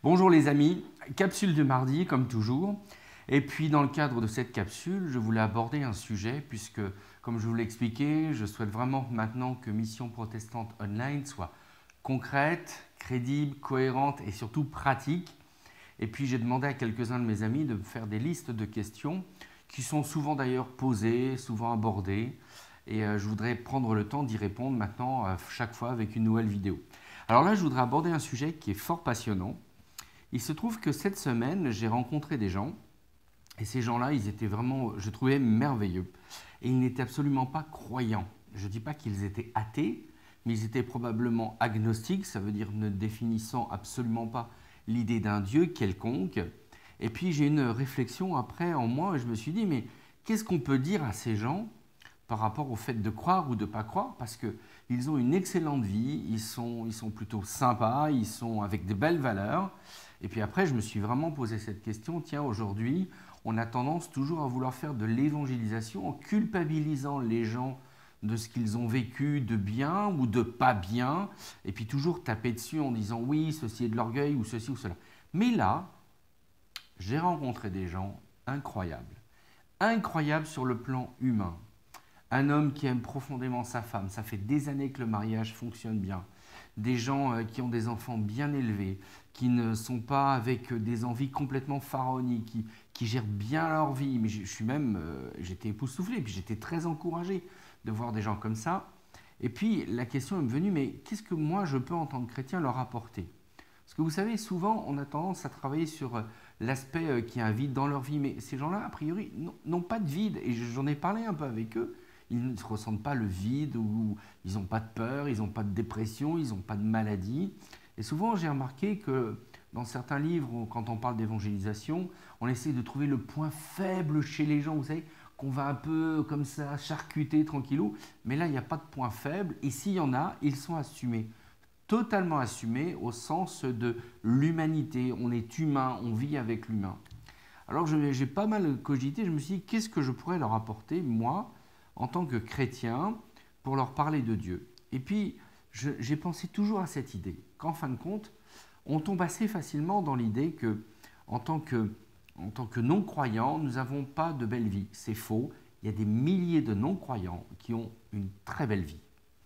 Bonjour les amis, capsule du mardi comme toujours. Et puis dans le cadre de cette capsule, je voulais aborder un sujet puisque, comme je vous l'ai expliqué, je souhaite vraiment maintenant que Mission Protestante Online soit concrète, crédible, cohérente et surtout pratique. Et puis j'ai demandé à quelques-uns de mes amis de me faire des listes de questions qui sont souvent d'ailleurs posées, souvent abordées. Et je voudrais prendre le temps d'y répondre maintenant chaque fois avec une nouvelle vidéo. Alors là, je voudrais aborder un sujet qui est fort passionnant. Il se trouve que cette semaine, j'ai rencontré des gens, et ces gens-là, ils étaient vraiment, je trouvais, merveilleux. Et ils n'étaient absolument pas croyants. Je ne dis pas qu'ils étaient athées, mais ils étaient probablement agnostiques, ça veut dire ne définissant absolument pas l'idée d'un Dieu quelconque. Et puis j'ai eu une réflexion après en moi, et je me suis dit, mais qu'est-ce qu'on peut dire à ces gens par rapport au fait de croire ou de ne pas croire, parce qu'ils ont une excellente vie, ils sont plutôt sympas, ils sont avec de belles valeurs. Et puis après, je me suis vraiment posé cette question, tiens, aujourd'hui, on a tendance toujours à vouloir faire de l'évangélisation en culpabilisant les gens de ce qu'ils ont vécu de bien ou de pas bien, et puis toujours taper dessus en disant oui, ceci est de l'orgueil ou ceci ou cela. Mais là, j'ai rencontré des gens incroyables, incroyables sur le plan humain. Un homme qui aime profondément sa femme, ça fait des années que le mariage fonctionne bien. Des gens qui ont des enfants bien élevés, qui ne sont pas avec des envies complètement pharaoniques, qui gèrent bien leur vie. Mais je suis même, j'étais époustouflé, puis j'étais très encouragé de voir des gens comme ça. Et puis la question est me venue, mais qu'est-ce que moi je peux en tant que chrétien leur apporter? Parce que vous savez, souvent on a tendance à travailler sur l'aspect qu'il y a un vide dans leur vie, mais ces gens-là, a priori, n'ont pas de vide. Et j'en ai parlé un peu avec eux. Ils ne ressentent pas le vide, ou ils n'ont pas de peur, ils n'ont pas de dépression, ils n'ont pas de maladie. Et souvent, j'ai remarqué que dans certains livres, quand on parle d'évangélisation, on essaie de trouver le point faible chez les gens, vous savez, qu'on va un peu comme ça charcuter tranquillou. Mais là, il n'y a pas de point faible. Et s'il y en a, ils sont assumés. Totalement assumés au sens de l'humanité. On est humain, on vit avec l'humain. Alors j'ai pas mal cogité, je me suis dit, qu'est-ce que je pourrais leur apporter, moi, en tant que chrétien, pour leur parler de Dieu. Et puis, j'ai pensé toujours à cette idée, qu'en fin de compte, on tombe assez facilement dans l'idée que, en tant que non-croyants, nous n'avons pas de belle vie. C'est faux. Il y a des milliers de non-croyants qui ont une très belle vie.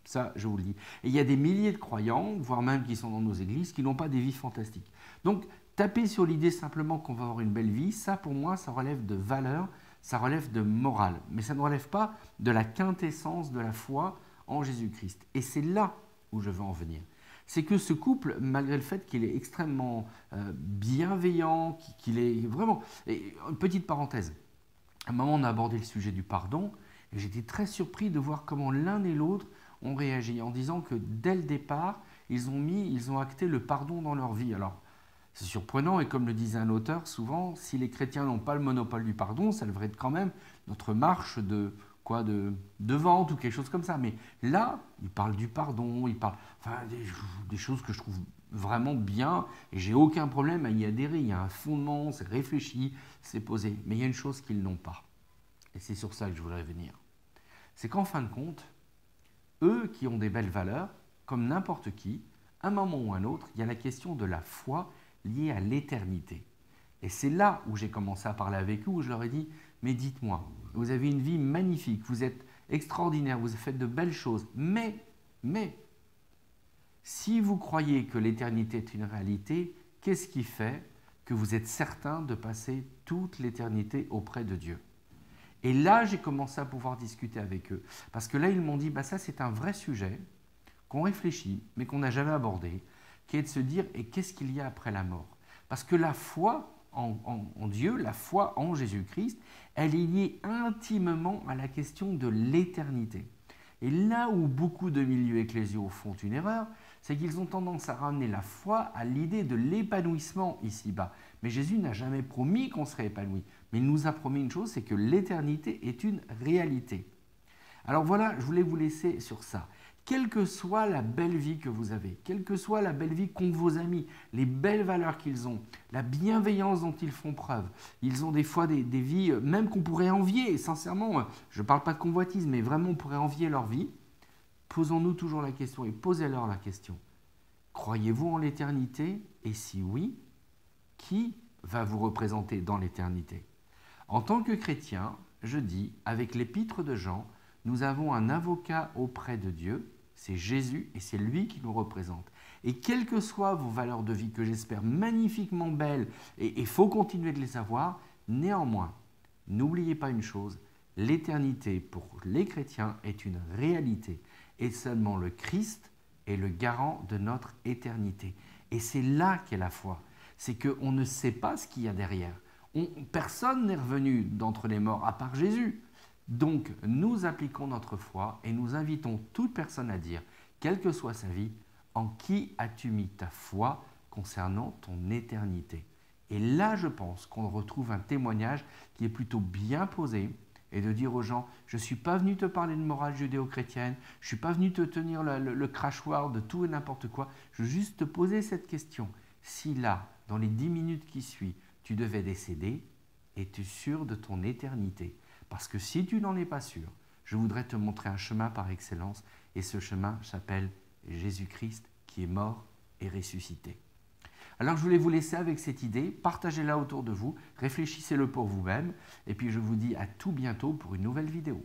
Ça, je vous le dis. Et il y a des milliers de croyants, voire même qui sont dans nos églises, qui n'ont pas des vies fantastiques. Donc, taper sur l'idée simplement qu'on va avoir une belle vie, ça, pour moi, ça relève de valeurs, ça relève de morale. Mais ça ne relève pas de la quintessence de la foi en Jésus-Christ. Et c'est là où je veux en venir. C'est que ce couple, malgré le fait qu'il est extrêmement bienveillant, qu'il est vraiment... Et une petite parenthèse. À un moment, on a abordé le sujet du pardon, et j'étais très surpris de voir comment l'un et l'autre ont réagi, en disant que dès le départ, ils ont acté le pardon dans leur vie. Alors, c'est surprenant, et comme le disait un auteur, souvent, si les chrétiens n'ont pas le monopole du pardon, ça devrait être quand même notre marche de vente ou quelque chose comme ça. Mais là, il parle du pardon, il parle des choses que je trouve vraiment bien, et j'ai aucun problème à y adhérer. Il y a un fondement, c'est réfléchi, c'est posé. Mais il y a une chose qu'ils n'ont pas, et c'est sur ça que je voudrais venir. C'est qu'en fin de compte, eux qui ont des belles valeurs, comme n'importe qui, à un moment ou un autre, il y a la question de la foi liée à l'éternité. Et c'est là où j'ai commencé à parler avec eux, où je leur ai dit, mais dites-moi, vous avez une vie magnifique, vous êtes extraordinaire, vous faites de belles choses, mais, si vous croyez que l'éternité est une réalité, qu'est-ce qui fait que vous êtes certain de passer toute l'éternité auprès de Dieu? Et là, j'ai commencé à pouvoir discuter avec eux. Parce que là, ils m'ont dit, bah ça c'est un vrai sujet qu'on réfléchit, mais qu'on n'a jamais abordé, qui est de se dire, et qu'est-ce qu'il y a après la mort? Parce que la foi en Dieu, la foi en Jésus-Christ, elle est liée intimement à la question de l'éternité. Et là où beaucoup de milieux ecclésiaux font une erreur, c'est qu'ils ont tendance à ramener la foi à l'idée de l'épanouissement ici-bas. Mais Jésus n'a jamais promis qu'on serait épanoui. Mais il nous a promis une chose, c'est que l'éternité est une réalité. Alors voilà, je voulais vous laisser sur ça. Quelle que soit la belle vie que vous avez, quelle que soit la belle vie qu'ont vos amis, les belles valeurs qu'ils ont, la bienveillance dont ils font preuve, ils ont des fois des vies même qu'on pourrait envier, et sincèrement, je ne parle pas de convoitise, mais vraiment on pourrait envier leur vie. Posons-nous toujours la question et posez-leur la question. Croyez-vous en l'éternité? Et si oui, qui va vous représenter dans l'éternité? En tant que chrétien, je dis, avec l'épître de Jean, nous avons un avocat auprès de Dieu, c'est Jésus, et c'est lui qui nous représente. Et quelles que soient vos valeurs de vie, que j'espère magnifiquement belles, et il faut continuer de les avoir, néanmoins, n'oubliez pas une chose, l'éternité pour les chrétiens est une réalité, et seulement le Christ est le garant de notre éternité. Et c'est là qu'est la foi, c'est qu'on ne sait pas ce qu'il y a derrière. Personne n'est revenu d'entre les morts à part Jésus. Donc, nous appliquons notre foi et nous invitons toute personne à dire, quelle que soit sa vie, en qui as-tu mis ta foi concernant ton éternité? Et là, je pense qu'on retrouve un témoignage qui est plutôt bien posé et de dire aux gens, je ne suis pas venu te parler de morale judéo-chrétienne, je ne suis pas venu te tenir le crachoir de tout et n'importe quoi, je veux juste te poser cette question. Si là, dans les 10 minutes qui suivent, tu devais décéder, es-tu sûr de ton éternité? Parce que si tu n'en es pas sûr, je voudrais te montrer un chemin par excellence, et ce chemin s'appelle Jésus-Christ qui est mort et ressuscité. Alors je voulais vous laisser avec cette idée, partagez-la autour de vous, réfléchissez-le pour vous-même, et puis je vous dis à tout bientôt pour une nouvelle vidéo.